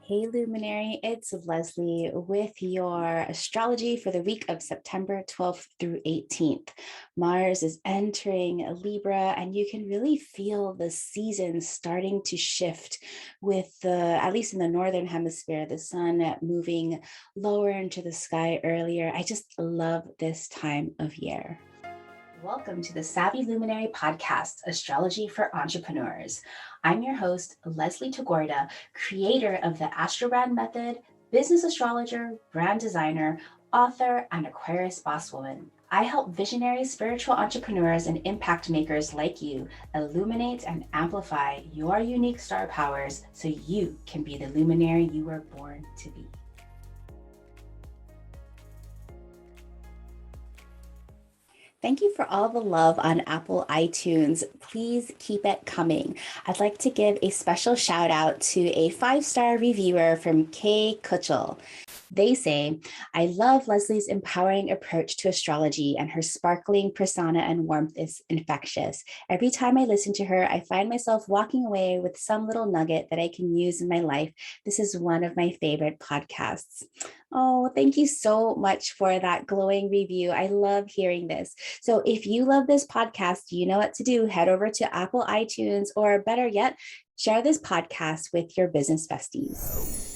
Hey Luminary, it's Leslie with your astrology for the week of September 12th through 18th. Mars is entering Libra, and you can really feel the season starting to shift with at least in the northern hemisphere, the sun moving lower into the sky earlier. I just love this time of year. Welcome to the Savvy Luminary podcast, Astrology for Entrepreneurs. I'm your host, Leslie Tagorda, creator of the Astrobrand Method, business astrologer, brand designer, author, and Aquarius boss woman. I help visionary spiritual entrepreneurs and impact makers like you illuminate and amplify your unique star powers so you can be the luminary you were born to be. Thank you for all the love on Apple iTunes. Please keep it coming. I'd like to give a special shout out to a 5-star reviewer from Kay Kutchel. They say, I love Leslie's empowering approach to astrology, and her sparkling persona and warmth is infectious. Every time I listen to her, I find myself walking away with some little nugget that I can use in my life. This is one of my favorite podcasts. Oh, thank you so much for that glowing review. I love hearing this. So if you love this podcast, you know what to do. Head over to Apple iTunes, or better yet, share this podcast with your business besties.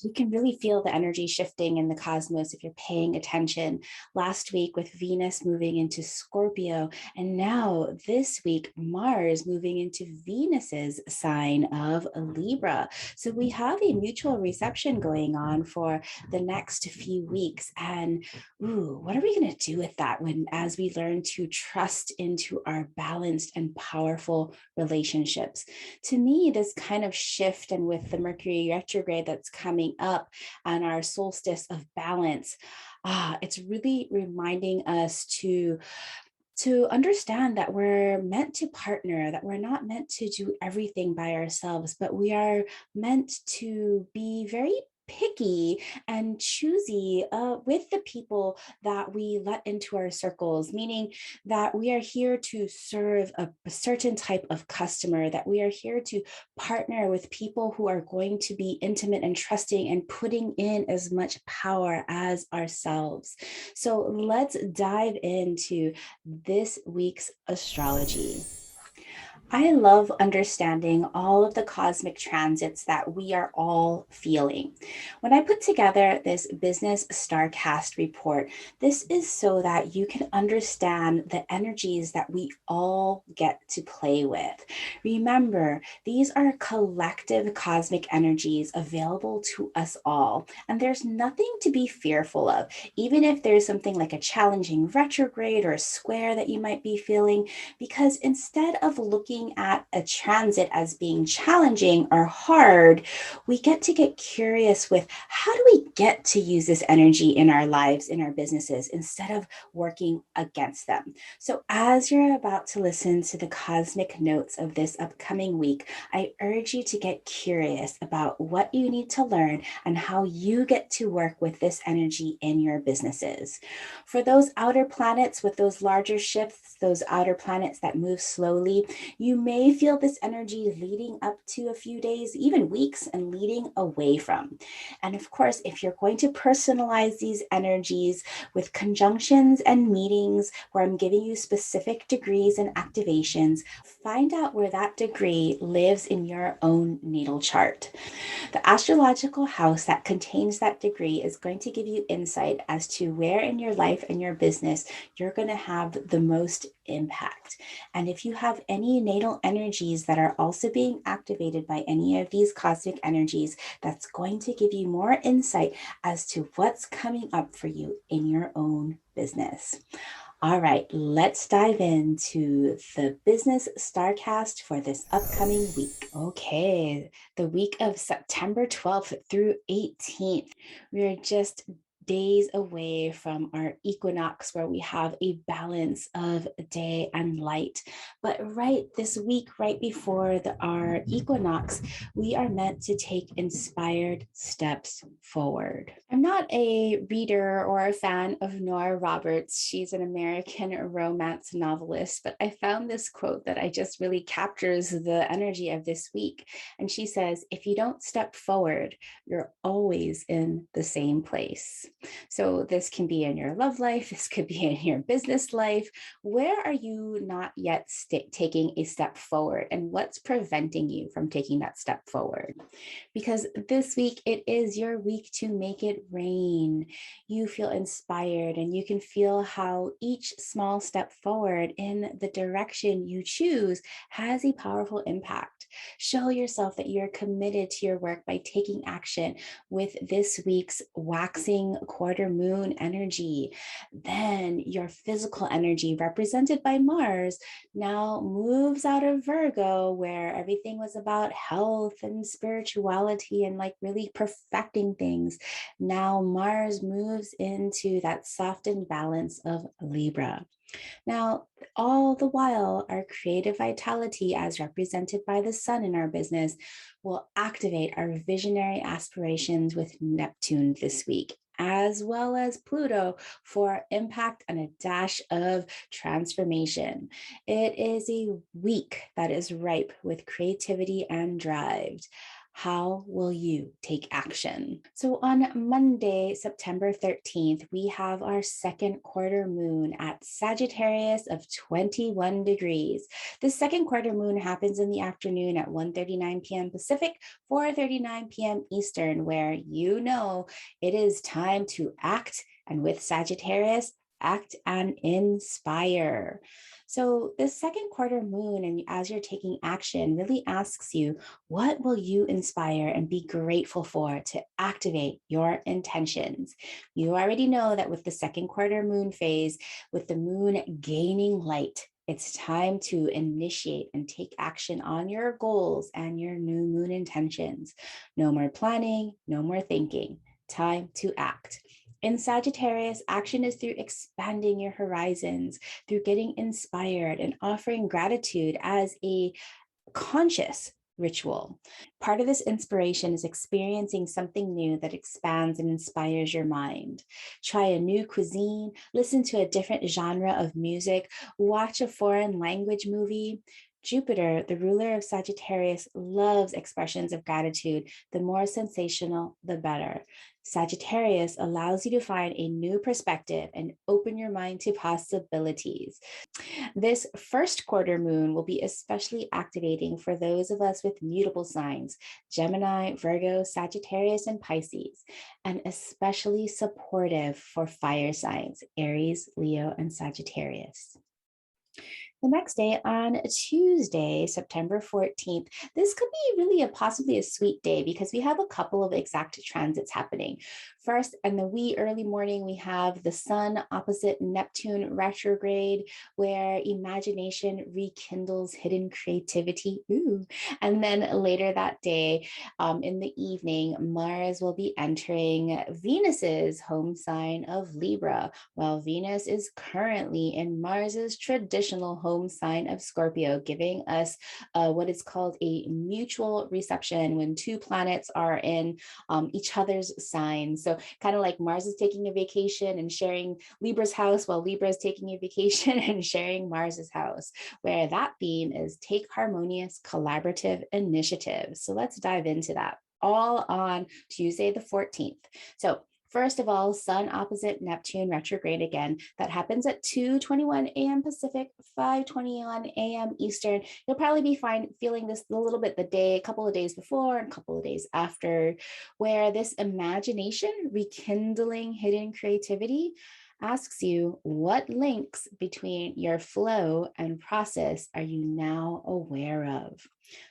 You can really feel the energy shifting in the cosmos if you're paying attention. Last week with Venus moving into Scorpio, and now this week, Mars moving into Venus's sign of Libra. So we have a mutual reception going on for the next few weeks. And what are we going to do with that as we learn to trust into our balanced and powerful relationships? To me, this kind of shift, and with the Mercury retrograde that's coming up and our solstice of balance, it's really reminding us to understand that we're meant to partner, that we're not meant to do everything by ourselves, but we are meant to be very picky and choosy with the people that we let into our circles, meaning that we are here to serve a certain type of customer, that we are here to partner with people who are going to be intimate and trusting and putting in as much power as ourselves. So let's dive into this week's astrology. I love understanding all of the cosmic transits that we are all feeling. When I put together this business starcast report, this is so that you can understand the energies that we all get to play with. Remember, these are collective cosmic energies available to us all, and there's nothing to be fearful of. Even if there's something like a challenging retrograde or a square that you might be feeling, because instead of looking at a transit as being challenging or hard, we get to get curious with how do we get to use this energy in our lives, in our businesses, instead of working against them. So as you're about to listen to the cosmic notes of this upcoming week, I urge you to get curious about what you need to learn and how you get to work with this energy in your businesses. For those outer planets with those larger shifts, those outer planets that move slowly, you may feel this energy leading up to a few days, even weeks, and leading away from. And of course, if you're going to personalize these energies with conjunctions and meetings where I'm giving you specific degrees and activations, find out where that degree lives in your own natal chart. The astrological house that contains that degree is going to give you insight as to where in your life and your business you're going to have the most impact. And if you have any natal energies that are also being activated by any of these cosmic energies, that's going to give you more insight as to what's coming up for you in your own business. All right, let's dive into the business starcast for this upcoming week. Okay, the week of September 12th through 18th. We're just days away from our equinox, where we have a balance of day and light. But right this week, right before our equinox, we are meant to take inspired steps forward. I'm not a reader or a fan of Nora Roberts. She's an American romance novelist, but I found this quote that I just really captures the energy of this week. And she says, if you don't step forward, you're always in the same place. So this can be in your love life, this could be in your business life. Where are you not yet taking a step forward? And what's preventing you from taking that step forward? Because this week, it is your week to make it rain. You feel inspired and you can feel how each small step forward in the direction you choose has a powerful impact. Show yourself that you're committed to your work by taking action with this week's waxing quarter moon energy. Then your physical energy, represented by Mars, now moves out of Virgo, where everything was about health and spirituality and like really perfecting things. Now Mars moves into that softened balance of Libra. Now, all the while, our creative vitality, as represented by the sun in our business, will activate our visionary aspirations with Neptune this week, as well as Pluto for impact and a dash of transformation. It is a week that is ripe with creativity and drive. How will you take action? So on Monday, September 13th, we have our second quarter moon at Sagittarius of 21 degrees. The second quarter moon happens in the afternoon at 1:39 p.m. Pacific, 4:39 p.m. Eastern, where it is time to act. And with Sagittarius, act and inspire. So, this second quarter moon, and as you're taking action, really asks you, what will you inspire and be grateful for to activate your intentions? You already know that with the second quarter moon phase, with the moon gaining light, it's time to initiate and take action on your goals and your new moon intentions. No more planning, no more thinking. Time to act. In Sagittarius, action is through expanding your horizons, through getting inspired and offering gratitude as a conscious ritual. Part of this inspiration is experiencing something new that expands and inspires your mind. Try a new cuisine, listen to a different genre of music, watch a foreign language movie. Jupiter, the ruler of Sagittarius, loves expressions of gratitude. The more sensational, the better. Sagittarius allows you to find a new perspective and open your mind to possibilities. This first quarter moon will be especially activating for those of us with mutable signs: Gemini, Virgo, Sagittarius, and Pisces, and especially supportive for fire signs: Aries, Leo, and Sagittarius. The next day, on Tuesday, September 14th, this could be really possibly a sweet day because we have a couple of exact transits happening. First, in the wee early morning, we have the sun opposite Neptune retrograde, where imagination rekindles hidden creativity. Ooh. And then later that day, in the evening, Mars will be entering Venus's home sign of Libra, while Venus is currently in Mars's traditional home sign of Scorpio, giving us what is called a mutual reception when two planets are in each other's signs. So kind of like Mars is taking a vacation and sharing Libra's house, while Libra is taking a vacation and sharing Mars's house, where that theme is take harmonious collaborative initiatives. So let's dive into that, all on Tuesday the 14th. So first of all, Sun opposite Neptune retrograde again. That happens at 2:21 a.m. Pacific, 5:21 a.m. Eastern. You'll probably be feeling this a little bit a couple of days before and a couple of days after, where this imagination, rekindling hidden creativity, asks you, what links between your flow and process are you now aware of?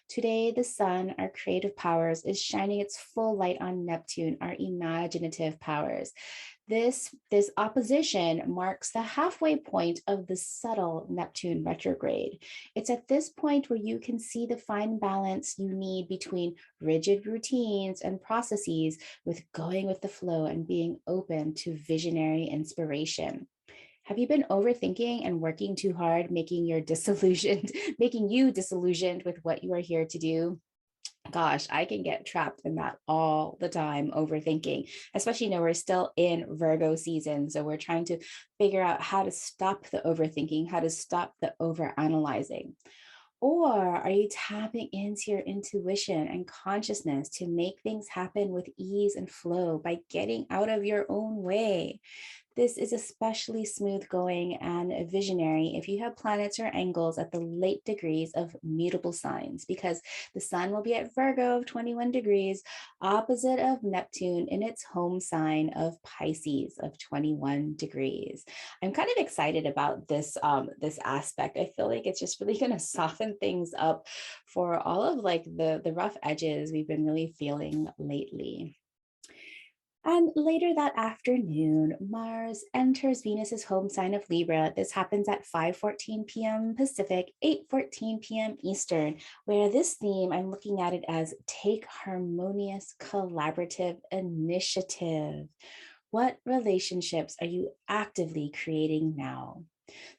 Today, the sun, our creative powers, is shining its full light on Neptune, our imaginative powers. This opposition marks the halfway point of the subtle Neptune retrograde. It's at this point where you can see the fine balance you need between rigid routines and processes with going with the flow and being open to visionary inspiration. Have you been overthinking and working too hard, making you disillusioned with what you are here to do? Gosh, I can get trapped in that all the time, overthinking, especially we're still in Virgo season. So we're trying to figure out how to stop the overthinking, how to stop the overanalyzing. Or are you tapping into your intuition and consciousness to make things happen with ease and flow by getting out of your own way? This is especially smooth going and visionary if you have planets or angles at the late degrees of mutable signs, because the sun will be at Virgo of 21 degrees, opposite of Neptune in its home sign of Pisces of 21 degrees. I'm kind of excited about this aspect. I feel like it's just really going to soften things up for all of the rough edges we've been really feeling lately. And later that afternoon, Mars enters Venus's home sign of Libra. This happens at 5:14 p.m. Pacific, 8:14 p.m. Eastern, where this theme, I'm looking at it as take harmonious collaborative initiative. What relationships are you actively creating now?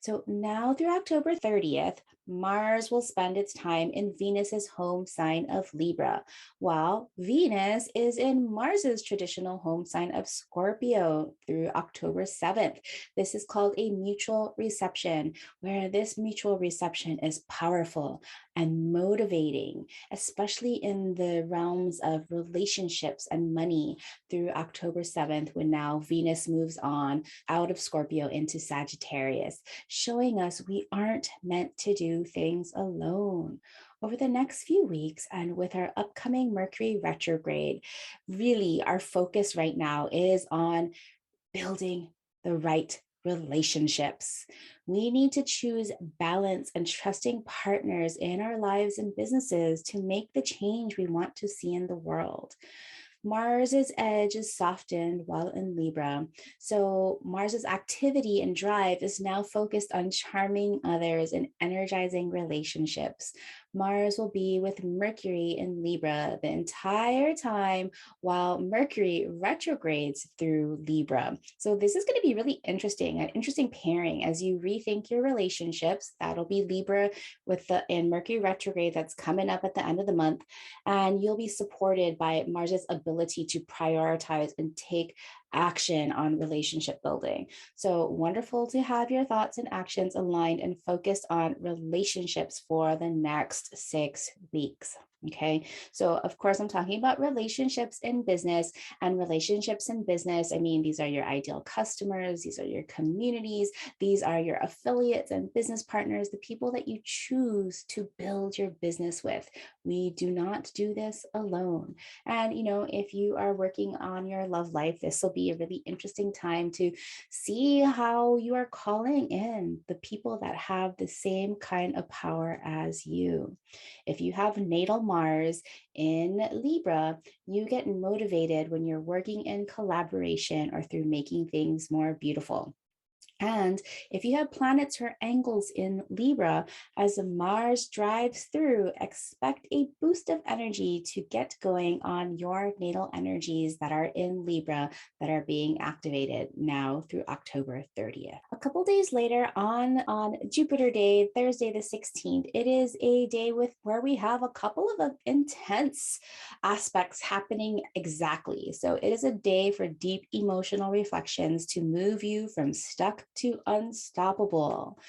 So now through October 30th, Mars will spend its time in Venus's home sign of Libra, while Venus is in Mars's traditional home sign of Scorpio through October 7th. This is called a mutual reception, where this mutual reception is powerful and motivating, especially in the realms of relationships and money through October 7th, when now Venus moves on out of Scorpio into Sagittarius, showing us we aren't meant to do things alone. Over the next few weeks, and with our upcoming Mercury retrograde, really our focus right now is on building the right relationships. We need to choose balance and trusting partners in our lives and businesses to make the change we want to see in the world. Mars's edge is softened while in Libra. So Mars's activity and drive is now focused on charming others and energizing relationships. Mars will be with Mercury in Libra the entire time while Mercury retrogrades through Libra. So this is going to be really interesting, an interesting pairing as you rethink your relationships. That'll be Libra with and Mercury retrograde that's coming up at the end of the month. And you'll be supported by Mars's ability to prioritize and take action on relationship building. So wonderful to have your thoughts and actions aligned and focused on relationships for the next 6 weeks. Okay, so of course, I'm talking about relationships in business, and relationships in business. I mean, these are your ideal customers, these are your communities, these are your affiliates and business partners, the people that you choose to build your business with. We do not do this alone. And, if you are working on your love life, this will be a really interesting time to see how you are calling in the people that have the same kind of power as you. If you have natal Mars in Libra, you get motivated when you're working in collaboration or through making things more beautiful. And if you have planets or angles in Libra, as Mars drives through, expect a boost of energy to get going on your natal energies that are in Libra that are being activated now through October 30th. A couple days later on Jupiter Day, Thursday the 16th, it is a day where we have a couple of intense aspects happening exactly. So it is a day for deep emotional reflections to move you from stuck to unstoppable.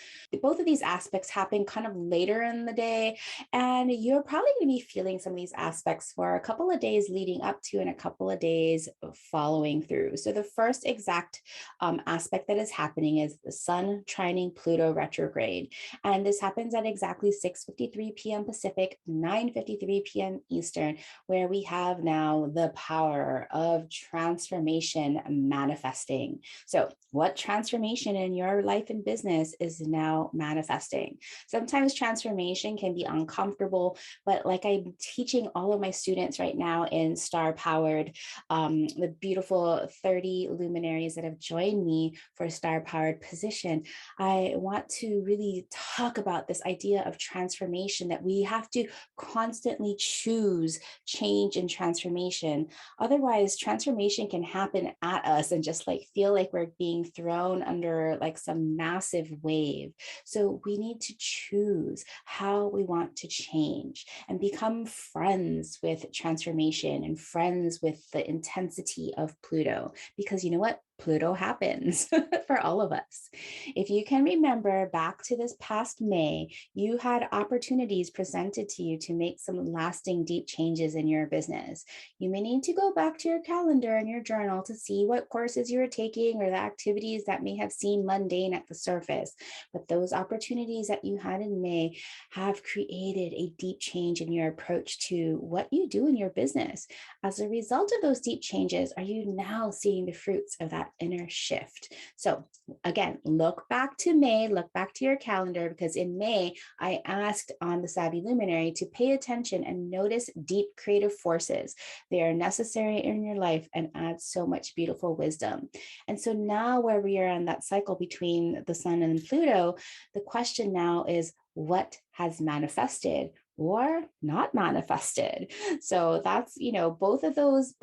Both of these aspects happen kind of later in the day, and you're probably going to be feeling some of these aspects for a couple of days leading up to and a couple of days following through. So the first exact aspect that is happening is the Sun trining Pluto retrograde, and this happens at exactly 6:53 p.m. Pacific, 9:53 p.m. Eastern, where we have now the power of transformation manifesting. So what transformation transformation in your life and business is now manifesting. Sometimes transformation can be uncomfortable, but like I'm teaching all of my students right now in Star Powered, the beautiful 30 luminaries that have joined me for Star Powered position, I want to really talk about this idea of transformation, that we have to constantly choose change and transformation. Otherwise, transformation can happen at us and just like feel like we're being thrown under like some massive wave. So we need to choose how we want to change and become friends with transformation and friends with the intensity of Pluto. Because you know what? Pluto happens for all of us. If you can remember back to this past May, you had opportunities presented to you to make some lasting, deep changes in your business. You may need to go back to your calendar and your journal to see what courses you were taking or the activities that may have seemed mundane at the surface. But those opportunities that you had in May have created a deep change in your approach to what you do in your business. As a result of those deep changes, are you now seeing the fruits of that inner shift? So again, look back to May, look back to your calendar, because in May, I asked on the Savvy Luminary to pay attention and notice deep creative forces. They are necessary in your life and add so much beautiful wisdom. And so now where we are on that cycle between the sun and Pluto, the question now is, what has manifested or not manifested? So that's, both of those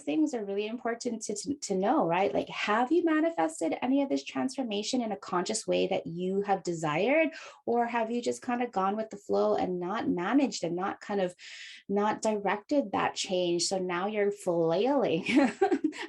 things are really important to know, right? Like, have you manifested any of this transformation in a conscious way that you have desired, or have you just kind of gone with the flow and not managed and not directed that change? So now you're flailing.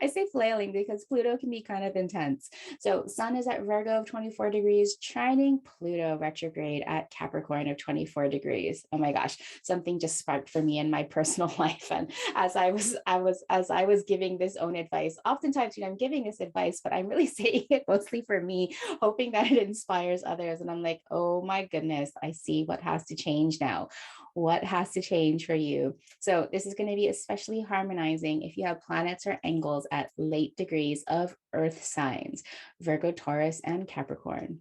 I say flailing because Pluto can be kind of intense. So sun is at Virgo of 24 degrees, trining Pluto retrograde at Capricorn of 24 degrees. Oh my gosh, something just sparked for me in my personal life. And as I was giving this own advice, oftentimes, I'm giving this advice, but I'm really saying it mostly for me, hoping that it inspires others. And I'm like, oh my goodness, I see what has to change now. What has to change for you? So this is going to be especially harmonizing if you have planets or angles at late degrees of Earth signs, Virgo, Taurus, and Capricorn.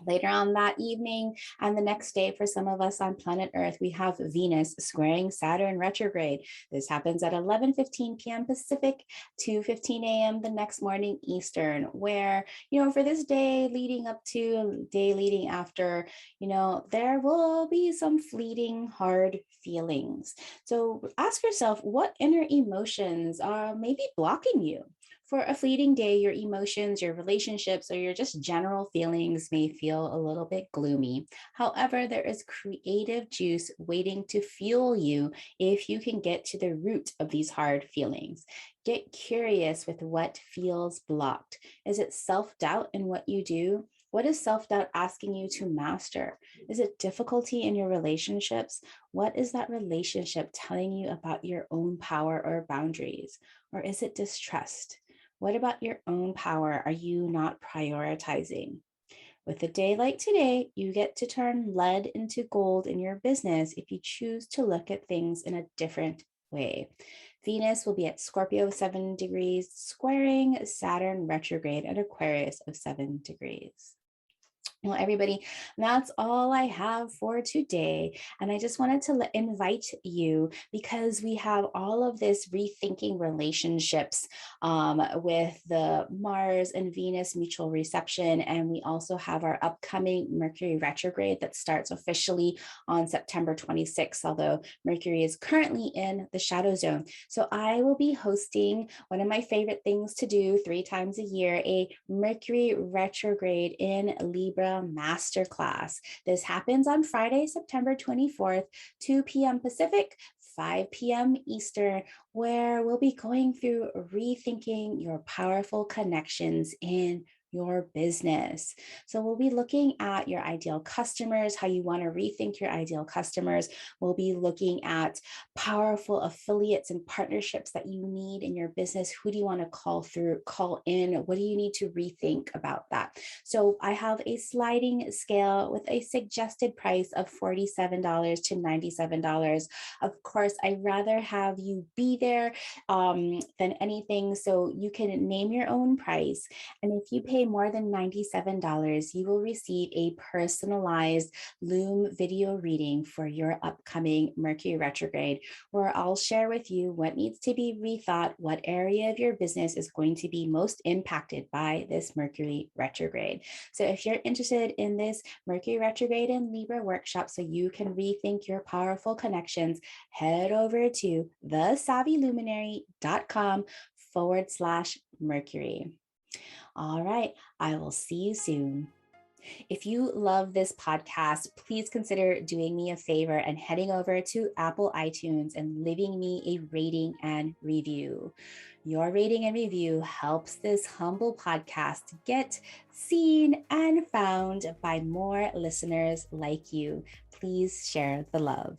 Later on that evening and the next day, for some of us on planet Earth, we have Venus squaring Saturn retrograde. This happens at 11:15 p.m. Pacific, 2:15 a.m. the next morning Eastern, where, for this day leading up to, day leading after, there will be some fleeting hard feelings. So ask yourself, what inner emotions are maybe blocking you? For a fleeting day, your emotions, your relationships, or your just general feelings may feel a little bit gloomy. However, there is creative juice waiting to fuel you if you can get to the root of these hard feelings. Get curious with what feels blocked. Is it self-doubt in what you do? What is self-doubt asking you to master? Is it difficulty in your relationships? What is that relationship telling you about your own power or boundaries? Or is it distrust? What about your own power are you not prioritizing? With a day like today, you get to turn lead into gold in your business if you choose to look at things in a different way. Venus will be at Scorpio 7 degrees, squaring Saturn retrograde at Aquarius of 7 degrees. Well, everybody, that's all I have for today. And I just wanted to invite you, because we have all of this rethinking relationships with the Mars and Venus mutual reception. And we also have our upcoming Mercury retrograde that starts officially on September 26th, although Mercury is currently in the shadow zone. So I will be hosting one of my favorite things to do 3 times a year, a Mercury retrograde in Libra masterclass. This happens on Friday, September 24th, 2 p.m. Pacific, 5 p.m. Eastern, where we'll be going through rethinking your powerful connections in your business. So we'll be looking at your ideal customers, how you want to rethink your ideal customers. We'll be looking at powerful affiliates and partnerships that you need in your business. Who do you want to call in? What do you need to rethink about that? So I have a sliding scale with a suggested price of $47 to $97. Of course, I'd rather have you be there than anything. So you can name your own price. And if you pay pay more than $97, you will receive a personalized Loom video reading for your upcoming Mercury retrograde, where I'll share with you what needs to be rethought, what area of your business is going to be most impacted by this Mercury retrograde. So if you're interested in this Mercury retrograde and Libra workshop so you can rethink your powerful connections, head over to thesavvyluminary.com/Mercury. All right, I will see you soon. If you love this podcast, please consider doing me a favor and heading over to Apple iTunes and leaving me a rating and review. Your rating and review helps this humble podcast get seen and found by more listeners like you. Please share the love.